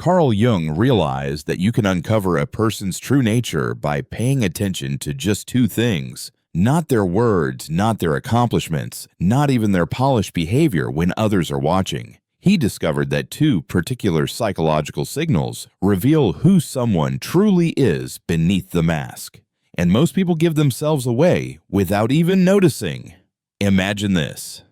Carl Jung realized that you can uncover a person's true nature by paying attention to just two things: not their words, not their accomplishments, not even their polished behavior when others are watching. He discovered that two particular psychological signals reveal who someone truly is beneath the mask. And most people give themselves away without even noticing. Imagine this.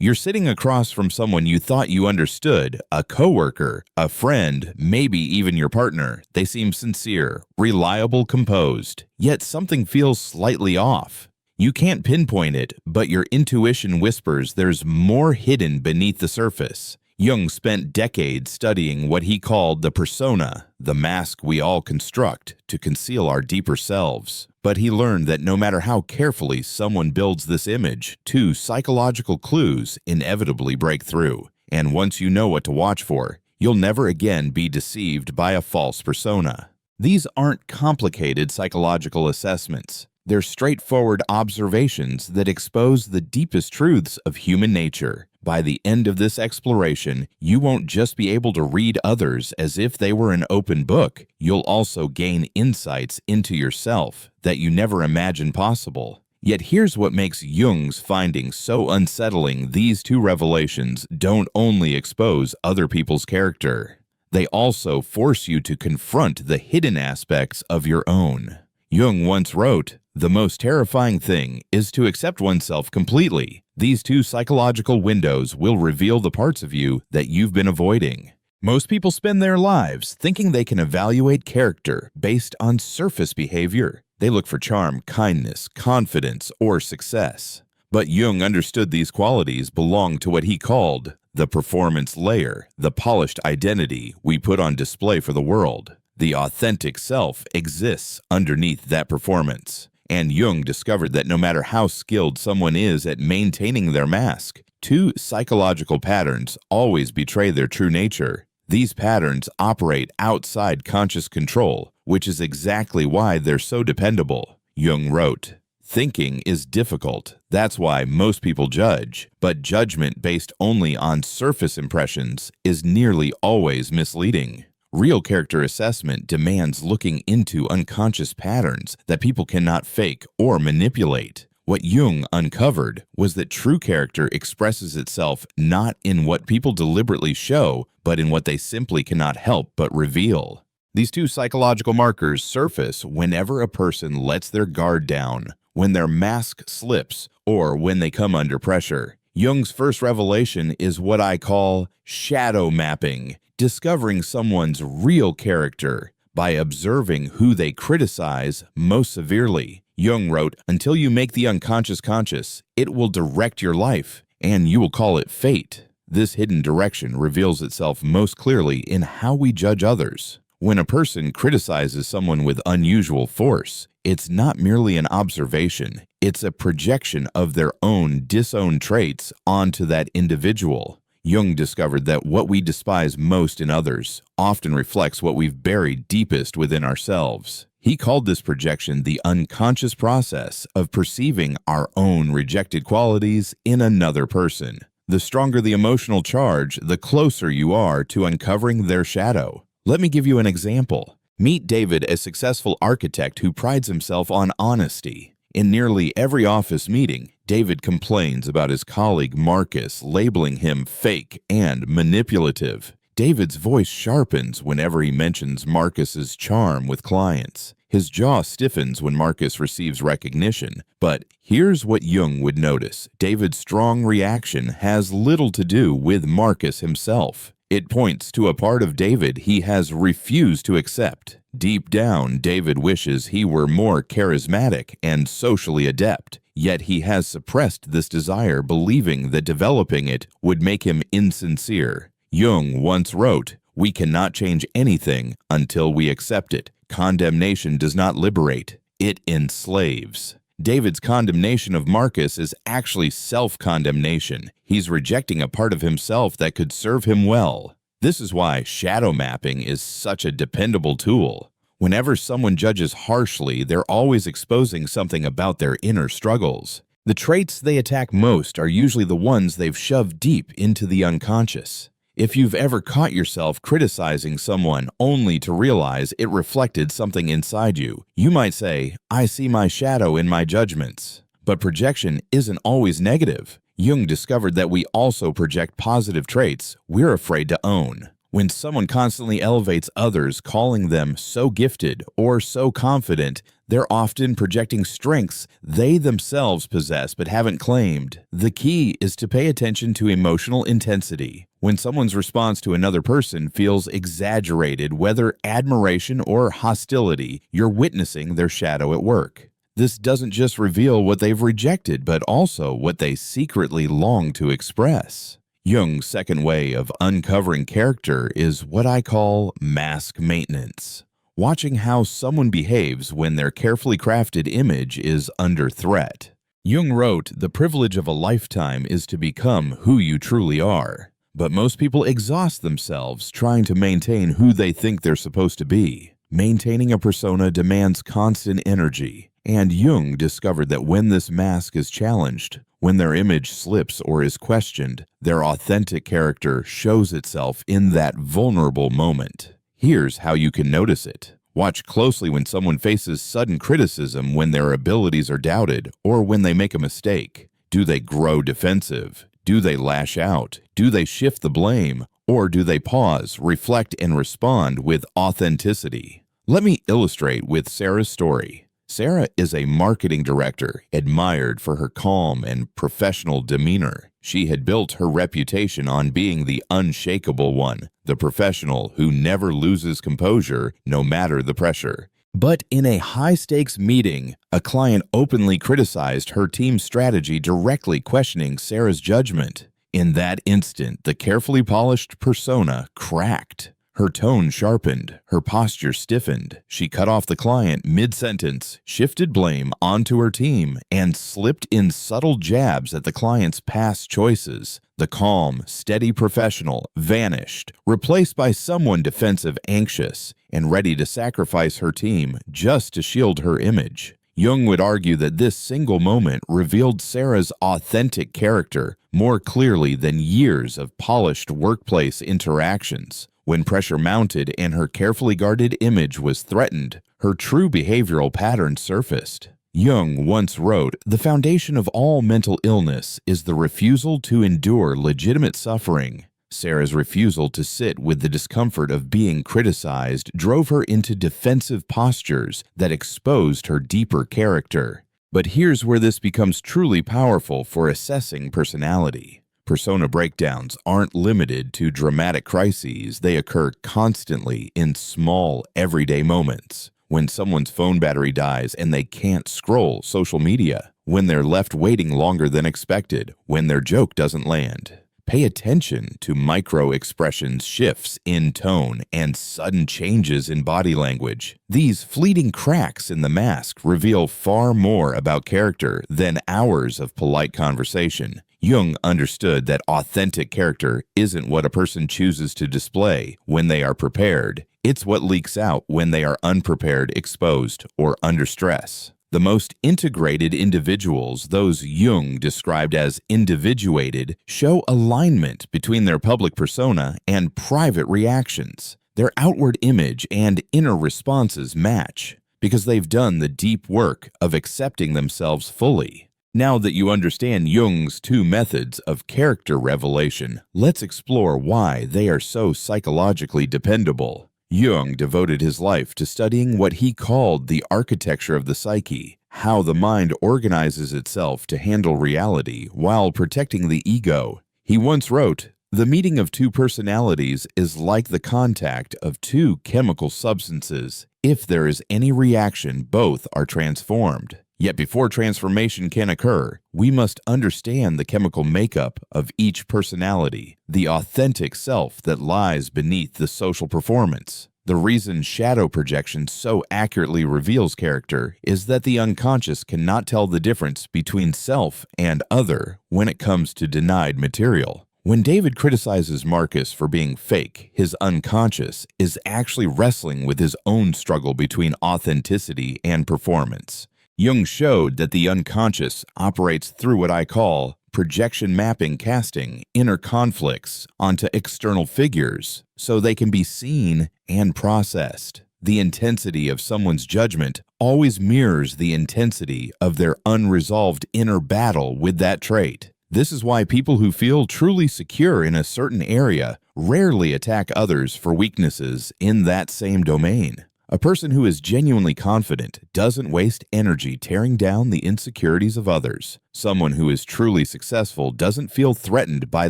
You're sitting across from someone you thought you understood, a coworker, a friend, maybe even your partner. They seem sincere, reliable, composed, yet something feels slightly off. You can't pinpoint it, but your intuition whispers there's more hidden beneath the surface. Jung spent decades studying what he called the persona, the mask we all construct to conceal our deeper selves. But he learned that no matter how carefully someone builds this image, two psychological clues inevitably break through. And once you know what to watch for, you'll never again be deceived by a false persona. These aren't complicated psychological assessments. They're straightforward observations that expose the deepest truths of human nature. By the end of this exploration, you won't just be able to read others as if they were an open book. You'll also gain insights into yourself that you never imagined possible. Yet here's what makes Jung's findings so unsettling. These two revelations don't only expose other people's character. They also force you to confront the hidden aspects of your own. Jung once wrote, "The most terrifying thing is to accept oneself completely. These two psychological windows will reveal the parts of you that you've been avoiding." Most people spend their lives thinking they can evaluate character based on surface behavior. They look for charm, kindness, confidence, or success. But Jung understood these qualities belong to what he called the performance layer, the polished identity we put on display for the world. The authentic self exists underneath that performance. And Jung discovered that no matter how skilled someone is at maintaining their mask, two psychological patterns always betray their true nature. These patterns operate outside conscious control, which is exactly why they're so dependable. Jung wrote, "Thinking is difficult. That's why most people judge. But judgment based only on surface impressions is nearly always misleading. Real character assessment demands looking into unconscious patterns that people cannot fake or manipulate." What Jung uncovered was that true character expresses itself not in what people deliberately show, but in what they simply cannot help but reveal. These two psychological markers surface whenever a person lets their guard down, when their mask slips, or when they come under pressure. Jung's first revelation is what I call shadow mapping, discovering someone's real character by observing who they criticize most severely. Jung wrote, "Until you make the unconscious conscious, it will direct your life, and you will call it fate." This hidden direction reveals itself most clearly in how we judge others. When a person criticizes someone with unusual force, it's not merely an observation, it's a projection of their own disowned traits onto that individual. Jung discovered that what we despise most in others often reflects what we've buried deepest within ourselves. He called this projection the unconscious process of perceiving our own rejected qualities in another person. The stronger the emotional charge, the closer you are to uncovering their shadow. Let me give you an example. Meet David, a successful architect who prides himself on honesty. In nearly every office meeting, David complains about his colleague Marcus, labeling him fake and manipulative. David's voice sharpens whenever he mentions Marcus's charm with clients. His jaw stiffens when Marcus receives recognition. But here's what Jung would notice. David's strong reaction has little to do with Marcus himself. It points to a part of David he has refused to accept. Deep down, David wishes he were more charismatic and socially adept, yet he has suppressed this desire, believing that developing it would make him insincere. Jung once wrote, "We cannot change anything until we accept it. Condemnation does not liberate, it enslaves." David's condemnation of Marcus is actually self-condemnation. He's rejecting a part of himself that could serve him well. This is why shadow mapping is such a dependable tool. Whenever someone judges harshly, they're always exposing something about their inner struggles. The traits they attack most are usually the ones they've shoved deep into the unconscious. If you've ever caught yourself criticizing someone only to realize it reflected something inside you, you might say, "I see my shadow in my judgments." But projection isn't always negative. Jung discovered that we also project positive traits we're afraid to own. When someone constantly elevates others, calling them so gifted or so confident, they're often projecting strengths they themselves possess but haven't claimed. The key is to pay attention to emotional intensity. When someone's response to another person feels exaggerated, whether admiration or hostility, you're witnessing their shadow at work. This doesn't just reveal what they've rejected, but also what they secretly long to express. Jung's second way of uncovering character is what I call mask maintenance. Watching how someone behaves when their carefully crafted image is under threat. Jung wrote, "The privilege of a lifetime is to become who you truly are." But most people exhaust themselves trying to maintain who they think they're supposed to be. Maintaining a persona demands constant energy, and Jung discovered that when this mask is challenged, when their image slips or is questioned, their authentic character shows itself in that vulnerable moment. Here's how you can notice it. Watch closely when someone faces sudden criticism, when their abilities are doubted, or when they make a mistake. Do they grow defensive? Do they lash out? Do they shift the blame? Or do they pause, reflect, and respond with authenticity? Let me illustrate with Sarah's story. Sarah is a marketing director, admired for her calm and professional demeanor. She had built her reputation on being the unshakable one, the professional who never loses composure no matter the pressure. But in a high-stakes meeting, a client openly criticized her team's strategy, directly questioning Sarah's judgment. In that instant, the carefully polished persona cracked. Her tone sharpened, her posture stiffened. She cut off the client mid-sentence, shifted blame onto her team, and slipped in subtle jabs at the client's past choices. The calm, steady professional vanished, replaced by someone defensive, anxious, and ready to sacrifice her team just to shield her image. Jung would argue that this single moment revealed Sarah's authentic character more clearly than years of polished workplace interactions. When pressure mounted and her carefully guarded image was threatened, her true behavioral patterns surfaced. Jung once wrote, "The foundation of all mental illness is the refusal to endure legitimate suffering." Sarah's refusal to sit with the discomfort of being criticized drove her into defensive postures that exposed her deeper character. But here's where this becomes truly powerful for assessing personality. Persona breakdowns aren't limited to dramatic crises. They occur constantly in small, everyday moments. When someone's phone battery dies and they can't scroll social media. When they're left waiting longer than expected. When their joke doesn't land. Pay attention to micro-expressions, shifts in tone, and sudden changes in body language. These fleeting cracks in the mask reveal far more about character than hours of polite conversation. Jung understood that authentic character isn't what a person chooses to display when they are prepared. It's what leaks out when they are unprepared, exposed, or under stress. The most integrated individuals, those Jung described as individuated, show alignment between their public persona and private reactions. Their outward image and inner responses match because they've done the deep work of accepting themselves fully. Now that you understand Jung's two methods of character revelation, let's explore why they are so psychologically dependable. Jung devoted his life to studying what he called the architecture of the psyche, how the mind organizes itself to handle reality while protecting the ego. He once wrote, "The meeting of two personalities is like the contact of two chemical substances. If there is any reaction, both are transformed. Yet before transformation can occur, we must understand the chemical makeup of each personality, the authentic self that lies beneath the social performance." The reason shadow projection so accurately reveals character is that the unconscious cannot tell the difference between self and other when it comes to denied material. When David criticizes Marcus for being fake, his unconscious is actually wrestling with his own struggle between authenticity and performance. Jung showed that the unconscious operates through what I call projection mapping casting inner conflicts onto external figures so they can be seen and processed. The intensity of someone's judgment always mirrors the intensity of their unresolved inner battle with that trait. This is why people who feel truly secure in a certain area rarely attack others for weaknesses in that same domain. A person who is genuinely confident doesn't waste energy tearing down the insecurities of others. Someone who is truly successful doesn't feel threatened by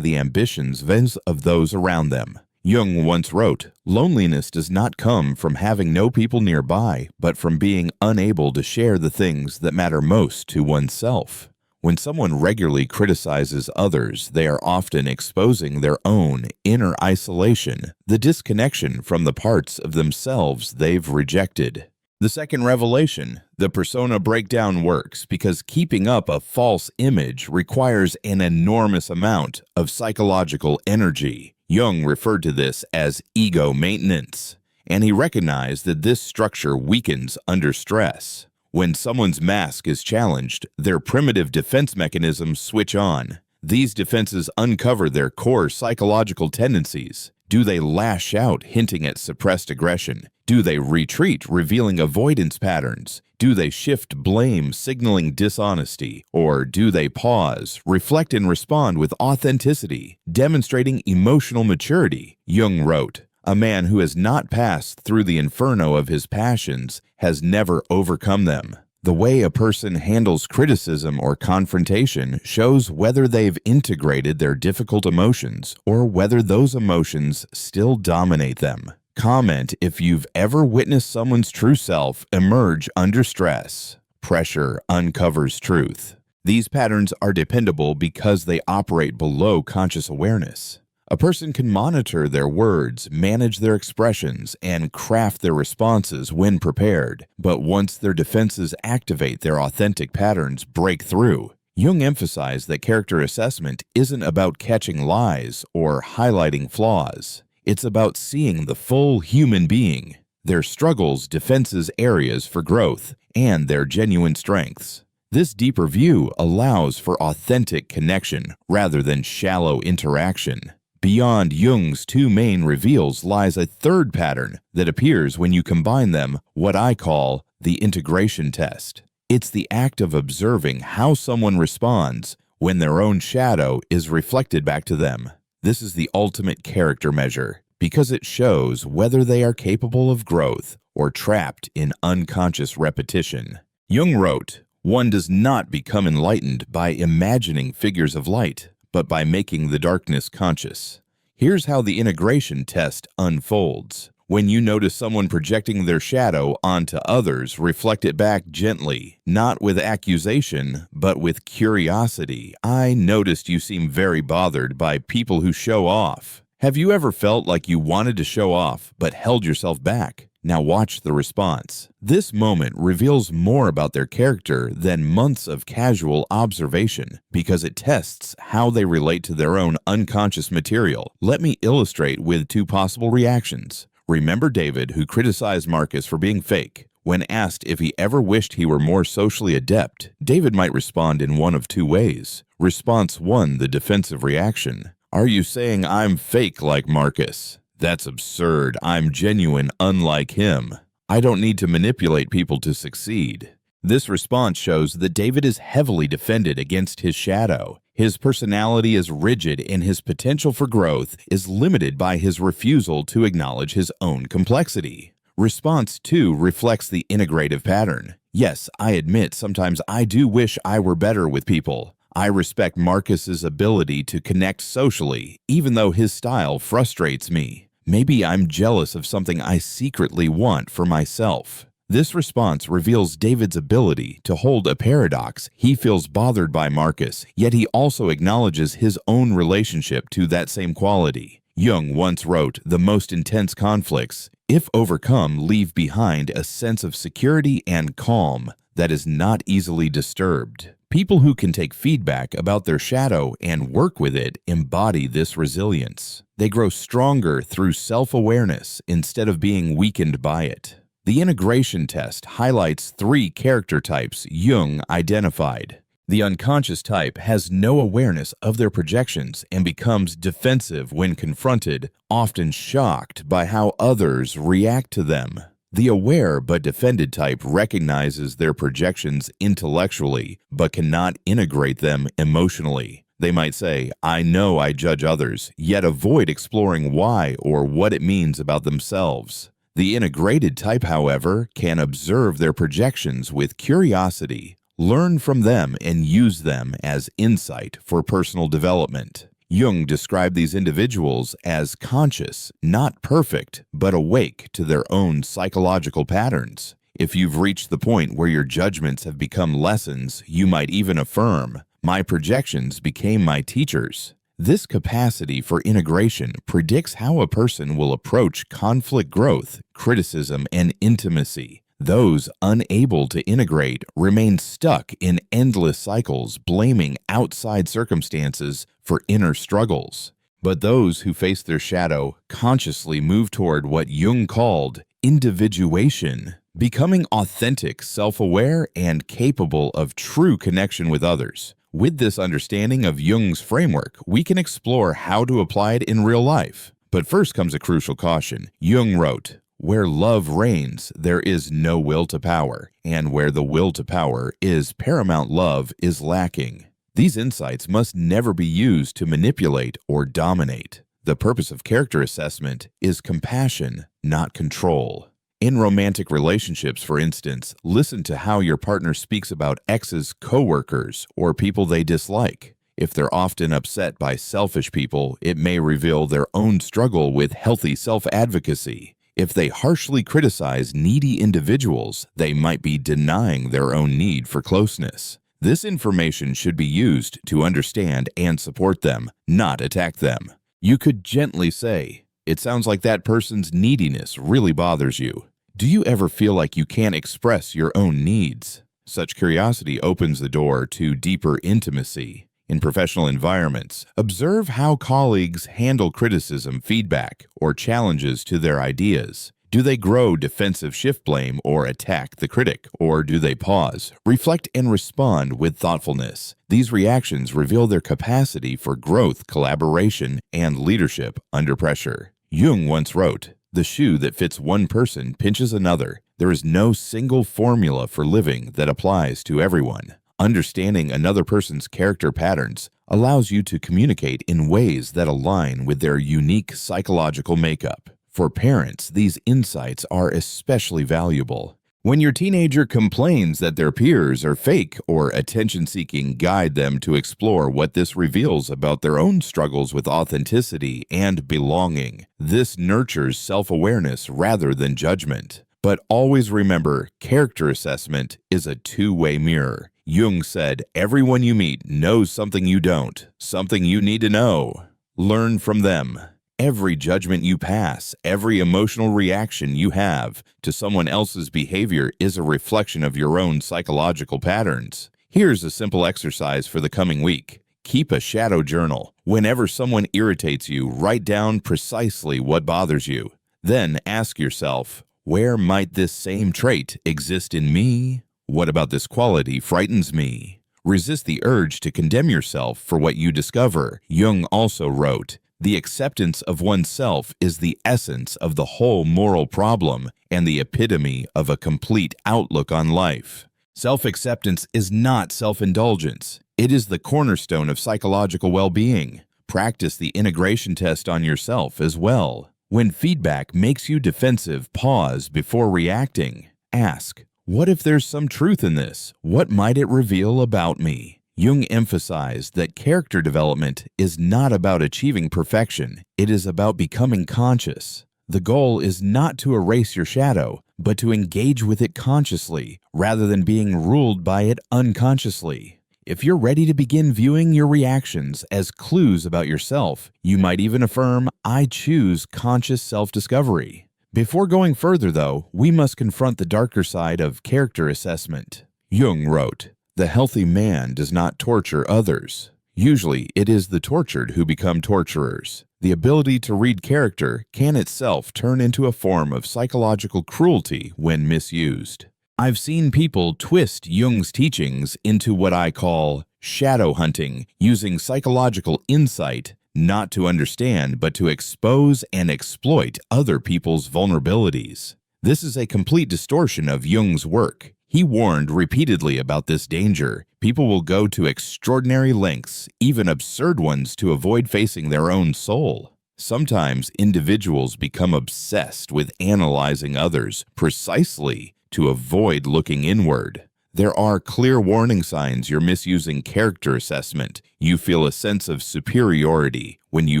the ambitions of those around them. Jung once wrote, "Loneliness does not come from having no people nearby, but from being unable to share the things that matter most to oneself." When someone regularly criticizes others, they are often exposing their own inner isolation, the disconnection from the parts of themselves they've rejected. The second revelation, the persona breakdown works because keeping up a false image requires an enormous amount of psychological energy. Jung referred to this as ego maintenance, and he recognized that this structure weakens under stress. When someone's mask is challenged, their primitive defense mechanisms switch on. These defenses uncover their core psychological tendencies. Do they lash out, hinting at suppressed aggression? Do they retreat, revealing avoidance patterns? Do they shift blame, signaling dishonesty? Or do they pause, reflect, and respond with authenticity, demonstrating emotional maturity? Jung wrote, "A man who has not passed through the inferno of his passions has never overcome them." The way a person handles criticism or confrontation shows whether they've integrated their difficult emotions or whether those emotions still dominate them. Comment if you've ever witnessed someone's true self emerge under stress. Pressure uncovers truth. These patterns are dependable because they operate below conscious awareness. A person can monitor their words, manage their expressions, and craft their responses when prepared, but once their defenses activate, their authentic patterns break through. Jung emphasized that character assessment isn't about catching lies or highlighting flaws. It's about seeing the full human being, their struggles, defenses, areas for growth, and their genuine strengths. This deeper view allows for authentic connection rather than shallow interaction. Beyond Jung's two main reveals lies a third pattern that appears when you combine them, what I call the integration test. It's the act of observing how someone responds when their own shadow is reflected back to them. This is the ultimate character measure because it shows whether they are capable of growth or trapped in unconscious repetition. Jung wrote, "One does not become enlightened by imagining figures of light, but by making the darkness conscious." Here's how the integration test unfolds. When you notice someone projecting their shadow onto others, reflect it back gently, not with accusation, but with curiosity. "I noticed you seem very bothered by people who show off." Have you ever felt like you wanted to show off, but held yourself back? Now watch the response. This moment reveals more about their character than months of casual observation because it tests how they relate to their own unconscious material. Let me illustrate with two possible reactions. Remember David, who criticized Marcus for being fake. When asked if he ever wished he were more socially adept, David might respond in one of two ways. Response 1, the defensive reaction. "Are you saying I'm fake like Marcus? That's absurd. I'm genuine unlike him. I don't need to manipulate people to succeed." This response shows that David is heavily defended against his shadow. His personality is rigid and his potential for growth is limited by his refusal to acknowledge his own complexity. Response 2 reflects the integrative pattern. "Yes, I admit sometimes I do wish I were better with people. I respect Marcus's ability to connect socially, even though his style frustrates me. Maybe I'm jealous of something I secretly want for myself." This response reveals David's ability to hold a paradox. He feels bothered by Marcus, yet he also acknowledges his own relationship to that same quality. Jung once wrote, "The most intense conflicts, if overcome, leave behind a sense of security and calm that is not easily disturbed." People who can take feedback about their shadow and work with it embody this resilience. They grow stronger through self-awareness instead of being weakened by it. The integration test highlights 3 character types Jung identified. The unconscious type has no awareness of their projections and becomes defensive when confronted, often shocked by how others react to them. The aware but defended type recognizes their projections intellectually but cannot integrate them emotionally. They might say, "I know I judge others," yet avoid exploring why or what it means about themselves. The integrated type, however, can observe their projections with curiosity, learn from them, and use them as insight for personal development. Jung described these individuals as conscious, not perfect, but awake to their own psychological patterns. If you've reached the point where your judgments have become lessons, you might even affirm, "My projections became my teachers." This capacity for integration predicts how a person will approach conflict growth, criticism, and intimacy. Those unable to integrate remain stuck in endless cycles, blaming outside circumstances for inner struggles. But those who face their shadow consciously move toward what Jung called individuation, becoming authentic, self-aware, and capable of true connection with others. With this understanding of Jung's framework, we can explore how to apply it in real life. But first comes a crucial caution. Jung wrote, "Where love reigns, there is no will to power, and where the will to power is paramount, love is lacking." These insights must never be used to manipulate or dominate. The purpose of character assessment is compassion, not control. In romantic relationships, for instance, listen to how your partner speaks about exes, coworkers, or people they dislike. If they're often upset by selfish people, it may reveal their own struggle with healthy self-advocacy. If they harshly criticize needy individuals, they might be denying their own need for closeness. This information should be used to understand and support them, not attack them. You could gently say, "It sounds like that person's neediness really bothers you. Do you ever feel like you can't express your own needs?" Such curiosity opens the door to deeper intimacy. In professional environments, observe how colleagues handle criticism, feedback, or challenges to their ideas. Do they grow defensive, shift blame, or attack the critic? Or do they pause, reflect, and respond with thoughtfulness? These reactions reveal their capacity for growth, collaboration, and leadership under pressure. Jung once wrote, "The shoe that fits one person pinches another. There is no single formula for living that applies to everyone." Understanding another person's character patterns allows you to communicate in ways that align with their unique psychological makeup. For parents, these insights are especially valuable. When your teenager complains that their peers are fake or attention-seeking, guide them to explore what this reveals about their own struggles with authenticity and belonging. This nurtures self-awareness rather than judgment. But always remember, character assessment is a two-way mirror. Jung said, "Everyone you meet knows something you don't, something you need to know. Learn from them." Every judgment you pass, every emotional reaction you have to someone else's behavior is a reflection of your own psychological patterns. Here's a simple exercise for the coming week. Keep a shadow journal. Whenever someone irritates you, write down precisely what bothers you. Then ask yourself, where might this same trait exist in me? What about this quality frightens me? Resist the urge to condemn yourself for what you discover. Jung also wrote, "The acceptance of oneself is the essence of the whole moral problem and the epitome of a complete outlook on life." Self-acceptance is not self-indulgence. It is the cornerstone of psychological well-being. Practice the integration test on yourself as well. When feedback makes you defensive, pause before reacting. Ask, what if there's some truth in this? What might it reveal about me? Jung emphasized that character development is not about achieving perfection. It is about becoming conscious. The goal is not to erase your shadow, but to engage with it consciously, rather than being ruled by it unconsciously. If you're ready to begin viewing your reactions as clues about yourself, you might even affirm, "I choose conscious self-discovery." Before going further, though, we must confront the darker side of character assessment. Jung wrote, "The healthy man does not torture others. Usually, it is the tortured who become torturers. The ability to read character can itself turn into a form of psychological cruelty when misused." I've seen people twist Jung's teachings into what I call shadow hunting, using psychological insight not to understand but to expose and exploit other people's vulnerabilities. This is a complete distortion of Jung's work. He warned repeatedly about this danger. People will go to extraordinary lengths, even absurd ones, to avoid facing their own soul. Sometimes individuals become obsessed with analyzing others precisely to avoid looking inward. There are clear warning signs you're misusing character assessment. You feel a sense of superiority when you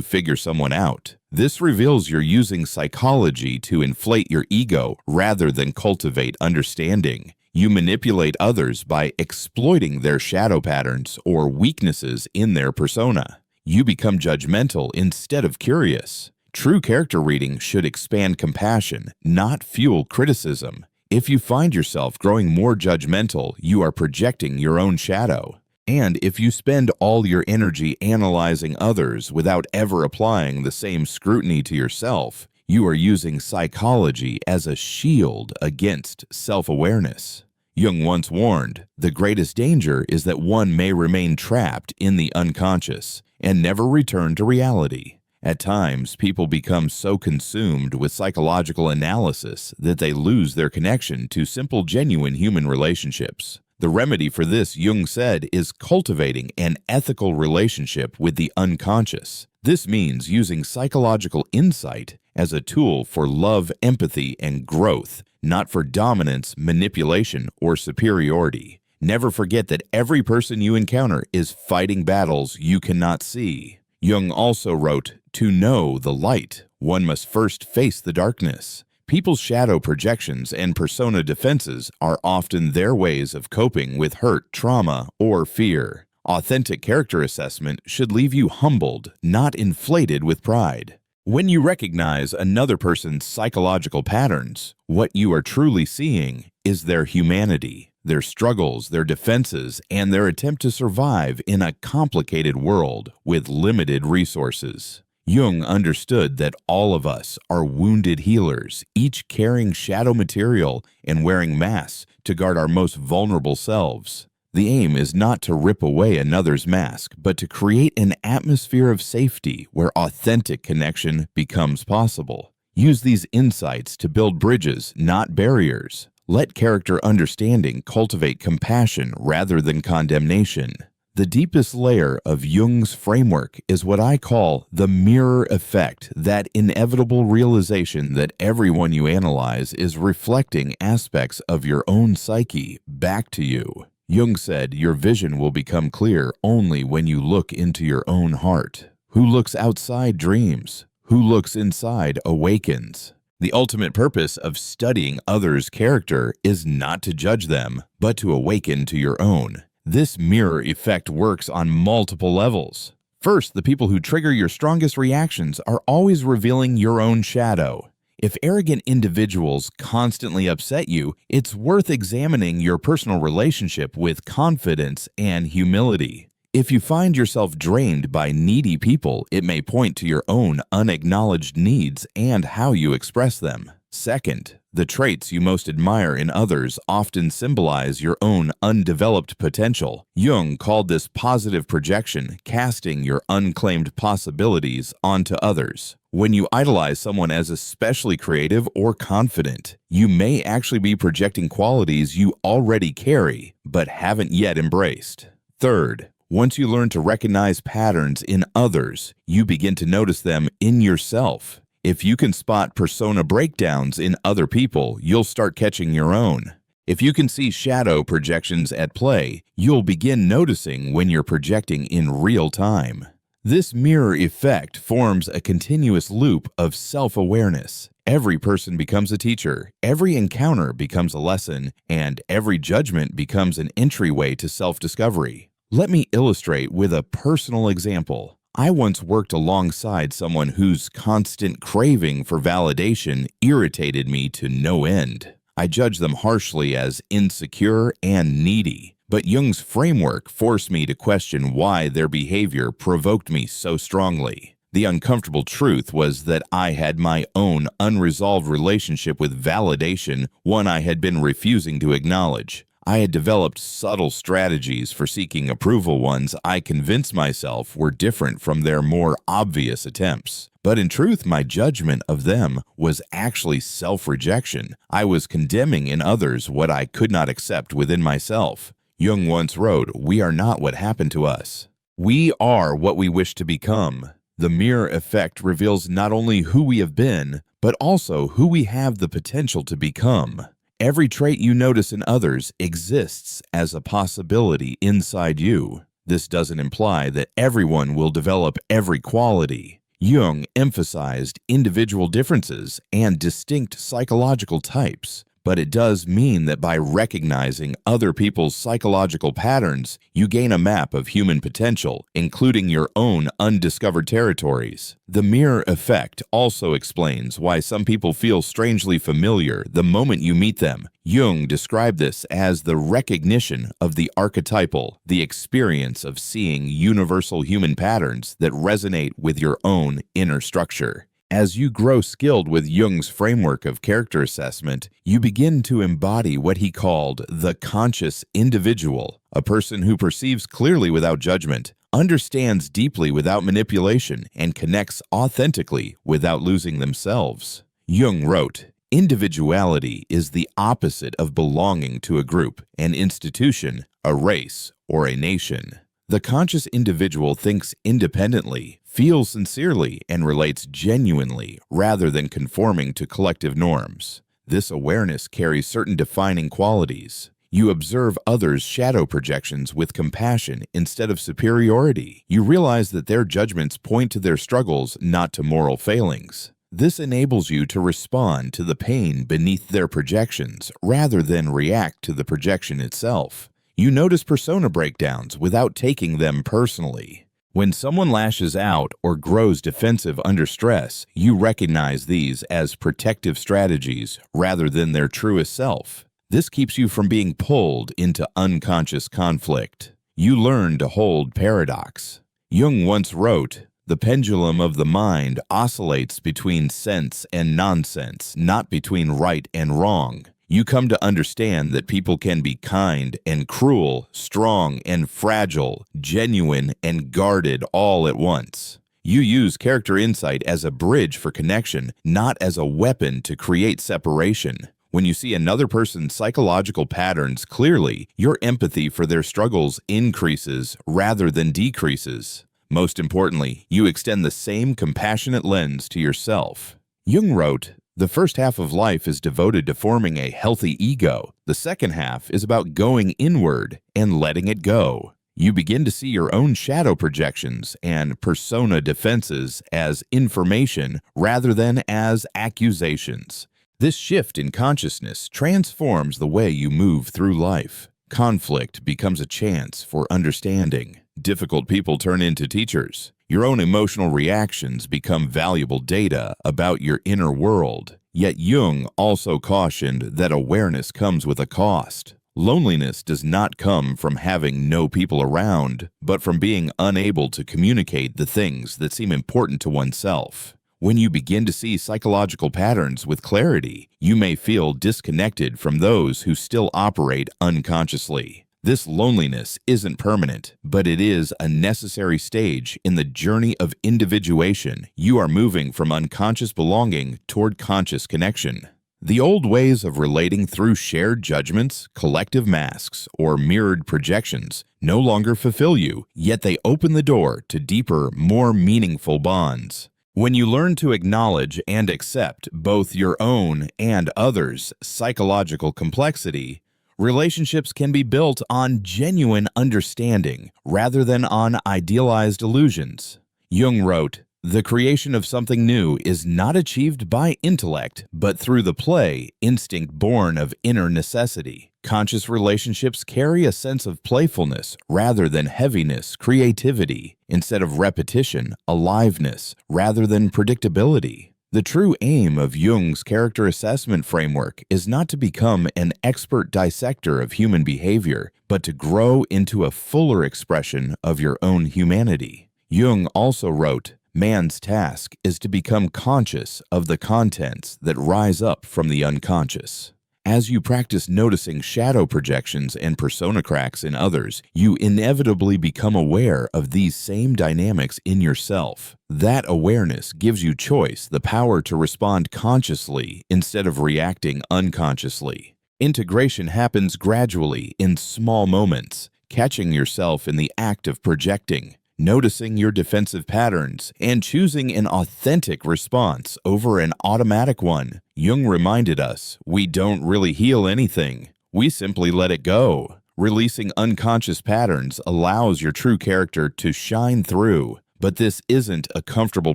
figure someone out. This reveals you're using psychology to inflate your ego rather than cultivate understanding. You manipulate others by exploiting their shadow patterns or weaknesses in their persona. You become judgmental instead of curious. True character reading should expand compassion, not fuel criticism. If you find yourself growing more judgmental, you are projecting your own shadow. And if you spend all your energy analyzing others without ever applying the same scrutiny to yourself, you are using psychology as a shield against self-awareness. Jung once warned, the greatest danger is that one may remain trapped in the unconscious and never return to reality. At times, people become so consumed with psychological analysis that they lose their connection to simple, genuine human relationships. The remedy for this, Jung said, is cultivating an ethical relationship with the unconscious. This means using psychological insight as a tool for love, empathy, and growth, not for dominance, manipulation, or superiority. Never forget that every person you encounter is fighting battles you cannot see. Jung also wrote, to know the light, one must first face the darkness. People's shadow projections and persona defenses are often their ways of coping with hurt, trauma, or fear. Authentic character assessment should leave you humbled, not inflated with pride. When you recognize another person's psychological patterns, what you are truly seeing is their humanity, their struggles, their defenses, and their attempt to survive in a complicated world with limited resources. Jung understood that all of us are wounded healers, each carrying shadow material and wearing masks to guard our most vulnerable selves. The aim is not to rip away another's mask, but to create an atmosphere of safety where authentic connection becomes possible. Use these insights to build bridges, not barriers. Let character understanding cultivate compassion rather than condemnation. The deepest layer of Jung's framework is what I call the mirror effect, that inevitable realization that everyone you analyze is reflecting aspects of your own psyche back to you. Jung said your vision will become clear only when you look into your own heart. Who looks outside dreams. Who looks inside awakens. The ultimate purpose of studying others' character is not to judge them, but to awaken to your own. This mirror effect works on multiple levels. First, the people who trigger your strongest reactions are always revealing your own shadow. If arrogant individuals constantly upset you, it's worth examining your personal relationship with confidence and humility. If you find yourself drained by needy people, it may point to your own unacknowledged needs and how you express them. Second, the traits you most admire in others often symbolize your own undeveloped potential. Jung called this positive projection, casting your unclaimed possibilities onto others. When you idolize someone as especially creative or confident, you may actually be projecting qualities you already carry but haven't yet embraced. Third, once you learn to recognize patterns in others, you begin to notice them in yourself. If you can spot persona breakdowns in other people, you'll start catching your own. If you can see shadow projections at play, you'll begin noticing when you're projecting in real time. This mirror effect forms a continuous loop of self-awareness. Every person becomes a teacher, every encounter becomes a lesson, and every judgment becomes an entryway to self-discovery. Let me illustrate with a personal example. I once worked alongside someone whose constant craving for validation irritated me to no end. I judged them harshly as insecure and needy, but Jung's framework forced me to question why their behavior provoked me so strongly. The uncomfortable truth was that I had my own unresolved relationship with validation, one I had been refusing to acknowledge. I had developed subtle strategies for seeking approval, ones I convinced myself were different from their more obvious attempts. But in truth, my judgment of them was actually self-rejection. I was condemning in others what I could not accept within myself. Jung once wrote, "We are not what happened to us. We are what we wish to become." The mirror effect reveals not only who we have been, but also who we have the potential to become. Every trait you notice in others exists as a possibility inside you. This doesn't imply that everyone will develop every quality. Jung emphasized individual differences and distinct psychological types, but it does mean that by recognizing other people's psychological patterns, you gain a map of human potential, including your own undiscovered territories. The mirror effect also explains why some people feel strangely familiar the moment you meet them. Jung described this as the recognition of the archetypal, the experience of seeing universal human patterns that resonate with your own inner structure. As you grow skilled with Jung's framework of character assessment, you begin to embody what he called the conscious individual, a person who perceives clearly without judgment, understands deeply without manipulation, and connects authentically without losing themselves. Jung wrote, "Individuality is the opposite of belonging to a group, an institution, a race, or a nation." The conscious individual thinks independently, feels sincerely, and relates genuinely rather than conforming to collective norms. This awareness carries certain defining qualities. You observe others' shadow projections with compassion instead of superiority. You realize that their judgments point to their struggles, not to moral failings. This enables you to respond to the pain beneath their projections rather than react to the projection itself. You notice persona breakdowns without taking them personally. When someone lashes out or grows defensive under stress, you recognize these as protective strategies rather than their truest self. This keeps you from being pulled into unconscious conflict. You learn to hold paradox. Jung once wrote, "The pendulum of the mind oscillates between sense and nonsense, not between right and wrong." You come to understand that people can be kind and cruel, strong and fragile, genuine and guarded all at once. You use character insight as a bridge for connection, not as a weapon to create separation. When you see another person's psychological patterns clearly, your empathy for their struggles increases rather than decreases. Most importantly, you extend the same compassionate lens to yourself. Jung wrote, "The first half of life is devoted to forming a healthy ego. The second half is about going inward and letting it go." You begin to see your own shadow projections and persona defenses as information rather than as accusations. This shift in consciousness transforms the way you move through life. Conflict becomes a chance for understanding. Difficult people turn into teachers. Your own emotional reactions become valuable data about your inner world. Yet Jung also cautioned that awareness comes with a cost. Loneliness does not come from having no people around, but from being unable to communicate the things that seem important to oneself. When you begin to see psychological patterns with clarity, you may feel disconnected from those who still operate unconsciously. This loneliness isn't permanent, but it is a necessary stage in the journey of individuation. You are moving from unconscious belonging toward conscious connection. The old ways of relating through shared judgments, collective masks, or mirrored projections no longer fulfill you, yet they open the door to deeper, more meaningful bonds. When you learn to acknowledge and accept both your own and others' psychological complexity, relationships can be built on genuine understanding rather than on idealized illusions. Jung wrote, "The creation of something new is not achieved by intellect, but through the play, instinct born of inner necessity." Conscious relationships carry a sense of playfulness rather than heaviness, creativity, instead of repetition, aliveness, rather than predictability. The true aim of Jung's character assessment framework is not to become an expert dissector of human behavior, but to grow into a fuller expression of your own humanity. Jung also wrote, Man's task is to become conscious of the contents that rise up from the unconscious. As you practice noticing shadow projections and persona cracks in others, you inevitably become aware of these same dynamics in yourself. That awareness gives you choice, the power to respond consciously instead of reacting unconsciously. Integration happens gradually in small moments, catching yourself in the act of projecting, noticing your defensive patterns, and choosing an authentic response over an automatic one. Jung reminded us, we don't really heal anything. We simply let it go. Releasing unconscious patterns allows your true character to shine through. But this isn't a comfortable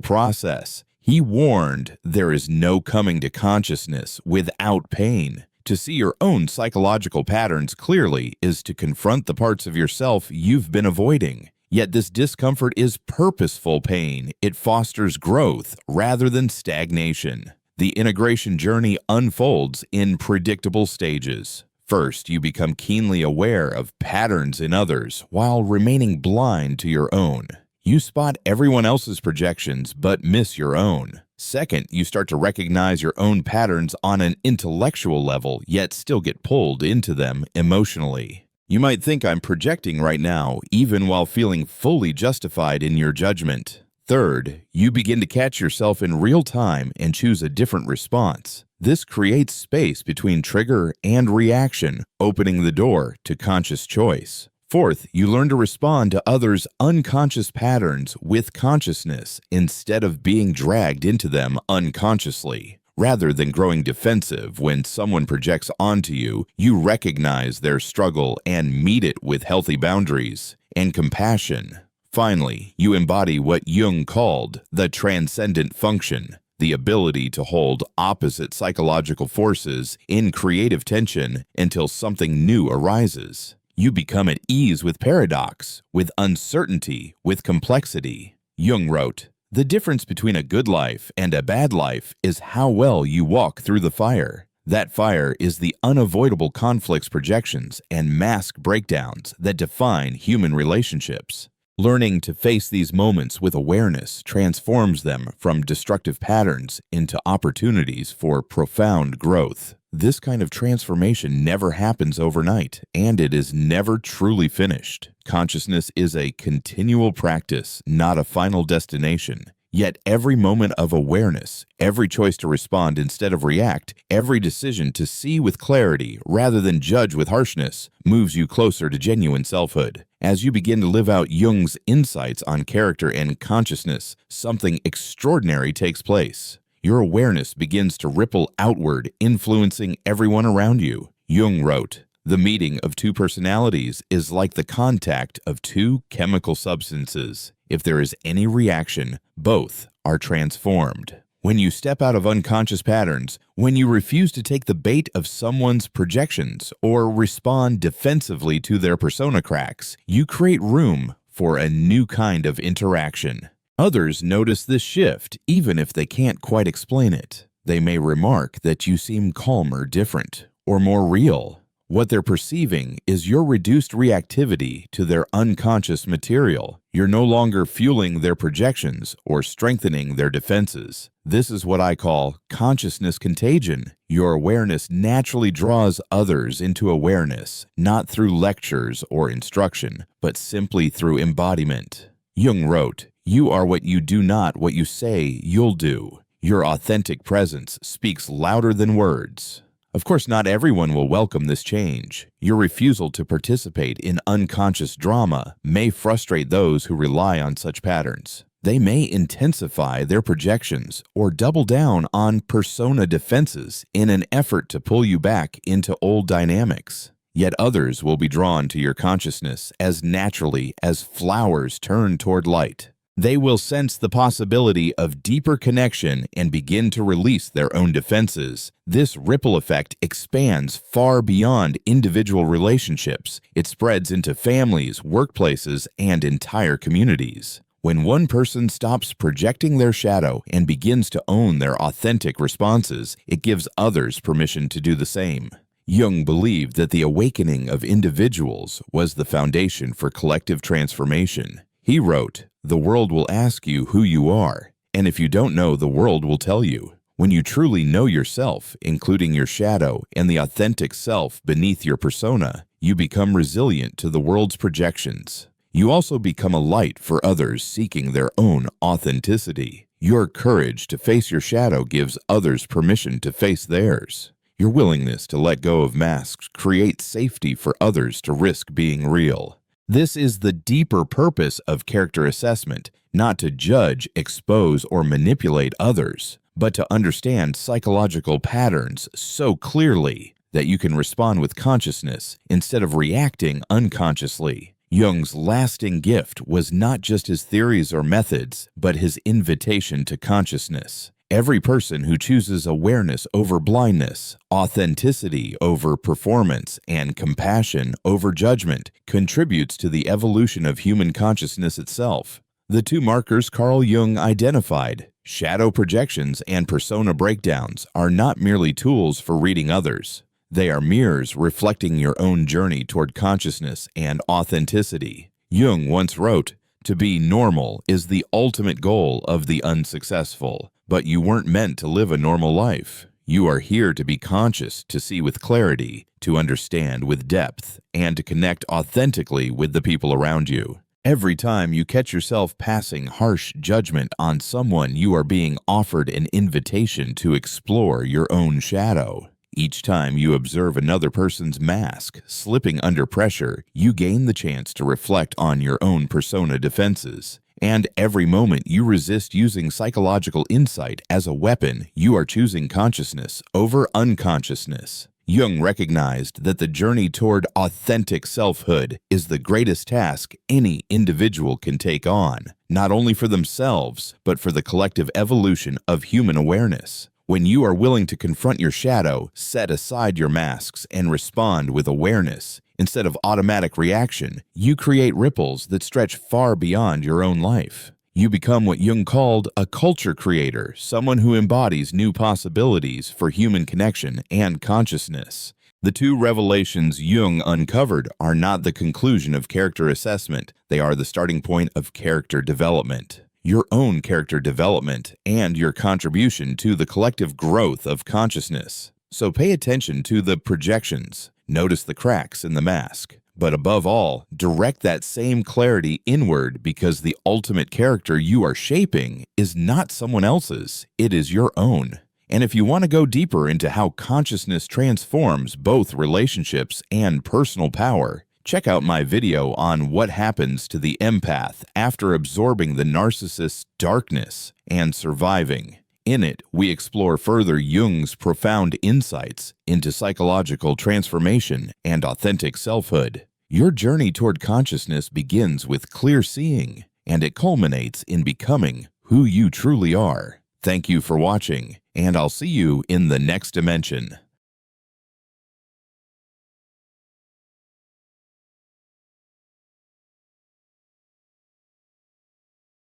process. He warned there is no coming to consciousness without pain. To see your own psychological patterns clearly is to confront the parts of yourself you've been avoiding. Yet this discomfort is purposeful pain. It fosters growth rather than stagnation. The integration journey unfolds in predictable stages. First, you become keenly aware of patterns in others while remaining blind to your own. You spot everyone else's projections but miss your own. Second, you start to recognize your own patterns on an intellectual level, yet still get pulled into them emotionally. You might think I'm projecting right now, even while feeling fully justified in your judgment. Third, you begin to catch yourself in real time and choose a different response. This creates space between trigger and reaction, opening the door to conscious choice. Fourth, you learn to respond to others' unconscious patterns with consciousness instead of being dragged into them unconsciously. Rather than growing defensive when someone projects onto you, you recognize their struggle and meet it with healthy boundaries and compassion. Finally, you embody what Jung called the transcendent function, the ability to hold opposite psychological forces in creative tension until something new arises. You become at ease with paradox, with uncertainty, with complexity. Jung wrote, "The difference between a good life and a bad life is how well you walk through the fire. That fire is the unavoidable conflicts, projections, and mask breakdowns that define human relationships. Learning to face these moments with awareness transforms them from destructive patterns into opportunities for profound growth. This kind of transformation never happens overnight, and it is never truly finished. Consciousness is a continual practice, not a final destination. Yet every moment of awareness, every choice to respond instead of react, every decision to see with clarity rather than judge with harshness, moves you closer to genuine selfhood. As you begin to live out Jung's insights on character and consciousness, something extraordinary takes place. Your awareness begins to ripple outward, influencing everyone around you. Jung wrote, "The meeting of two personalities is like the contact of two chemical substances. If there is any reaction, both are transformed." When you step out of unconscious patterns, when you refuse to take the bait of someone's projections or respond defensively to their persona cracks, you create room for a new kind of interaction. Others notice this shift, even if they can't quite explain it. They may remark that you seem calmer, different, or more real. What they're perceiving is your reduced reactivity to their unconscious material. You're no longer fueling their projections or strengthening their defenses. This is what I call consciousness contagion. Your awareness naturally draws others into awareness, not through lectures or instruction, but simply through embodiment. Jung wrote, "You are what you do, not what you say you'll do." Your authentic presence speaks louder than words. Of course, not everyone will welcome this change. Your refusal to participate in unconscious drama may frustrate those who rely on such patterns. They may intensify their projections or double down on persona defenses in an effort to pull you back into old dynamics. Yet others will be drawn to your consciousness as naturally as flowers turn toward light. They will sense the possibility of deeper connection and begin to release their own defenses. This ripple effect expands far beyond individual relationships. It spreads into families, workplaces, and entire communities. When one person stops projecting their shadow and begins to own their authentic responses, it gives others permission to do the same. Jung believed that the awakening of individuals was the foundation for collective transformation. He wrote, "The world will ask you who you are, and if you don't know, the world will tell you. When you truly know yourself, including your shadow and the authentic self beneath your persona, you become resilient to the world's projections. You also become a light for others seeking their own authenticity. Your courage to face your shadow gives others permission to face theirs. Your willingness to let go of masks creates safety for others to risk being real." This is the deeper purpose of character assessment, not to judge, expose, or manipulate others, but to understand psychological patterns so clearly that you can respond with consciousness instead of reacting unconsciously. Jung's lasting gift was not just his theories or methods, but his invitation to consciousness. Every person who chooses awareness over blindness, authenticity over performance, and compassion over judgment contributes to the evolution of human consciousness itself. The two markers Carl Jung identified, shadow projections and persona breakdowns, are not merely tools for reading others. They are mirrors reflecting your own journey toward consciousness and authenticity. Jung once wrote, "To be normal is the ultimate goal of the unsuccessful, but you weren't meant to live a normal life. You are here to be conscious, to see with clarity, to understand with depth, and to connect authentically with the people around you." Every time you catch yourself passing harsh judgment on someone, you are being offered an invitation to explore your own shadow. Each time you observe another person's mask slipping under pressure, you gain the chance to reflect on your own persona defenses. And every moment you resist using psychological insight as a weapon, you are choosing consciousness over unconsciousness. Jung recognized that the journey toward authentic selfhood is the greatest task any individual can take on, not only for themselves, but for the collective evolution of human awareness. When you are willing to confront your shadow, set aside your masks, and respond with awareness, instead of automatic reaction, you create ripples that stretch far beyond your own life. You become what Jung called a culture creator, someone who embodies new possibilities for human connection and consciousness. The two revelations Jung uncovered are not the conclusion of character assessment, they are the starting point of character development. Your own character development and your contribution to the collective growth of consciousness. So pay attention to the projections, notice the cracks in the mask, but above all, direct that same clarity inward, because the ultimate character you are shaping is not someone else's, it is your own. And if you want to go deeper into how consciousness transforms both relationships and personal power, check out my video on what happens to the empath after absorbing the narcissist's darkness and surviving. In it, we explore further Jung's profound insights into psychological transformation and authentic selfhood. Your journey toward consciousness begins with clear seeing, and it culminates in becoming who you truly are. Thank you for watching, and I'll see you in the next dimension.